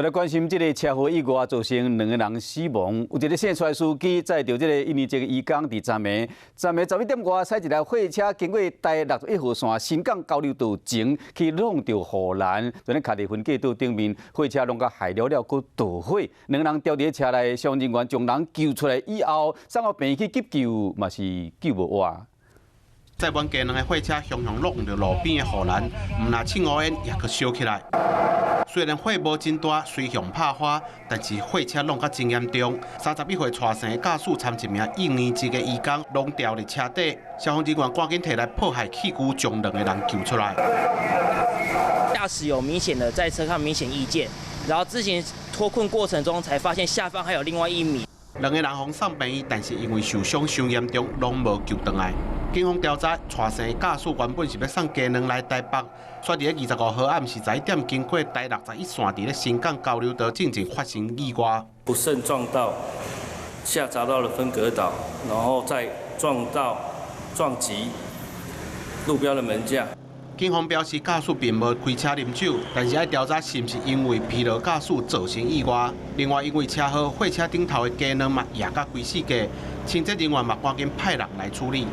来关心这个车祸意外造成2个人死亡，有一个姓蔡司机载着这个1年级的渔工伫站的11点外驶一台货车经过台61号线新港交流道前，去弄到护栏，就咧卡伫分隔岛顶面，货车弄到害了，佮导火，2个人掉伫车内，消防人员将人救出来以后，送到病院去急救，嘛是救无活。载满家人的货车雄雄落到路边的护栏，唔那凊乌烟也去烧起来。虽然火无真大，随向拍花，但是货车弄甲真严重。31岁带生的驾驶参一名1年级的渔工弄掉伫车底，消防人员赶紧摕来破坏器具，将2个人救出来。驾驶有明显的在车上明显意见，然后之前脱困过程中才发现下方还有另外1名。2个人送上病院，但是因为受伤伤严重，拢无救回来。警方调查，带生的驾驶原本是要送家人来台北，却伫25号暗时11点经过台61线，伫咧新港交流道进前发生意外，不慎撞到，下砸到了分隔岛，然后再撞击路标的门架。警方表示，驾驶并无开车饮酒，但是要调查是毋是因为疲劳驾驶造成意外。另外，因为车祸，货车顶头的家人嘛也甲规死架，清洁人员嘛赶紧派人来处理。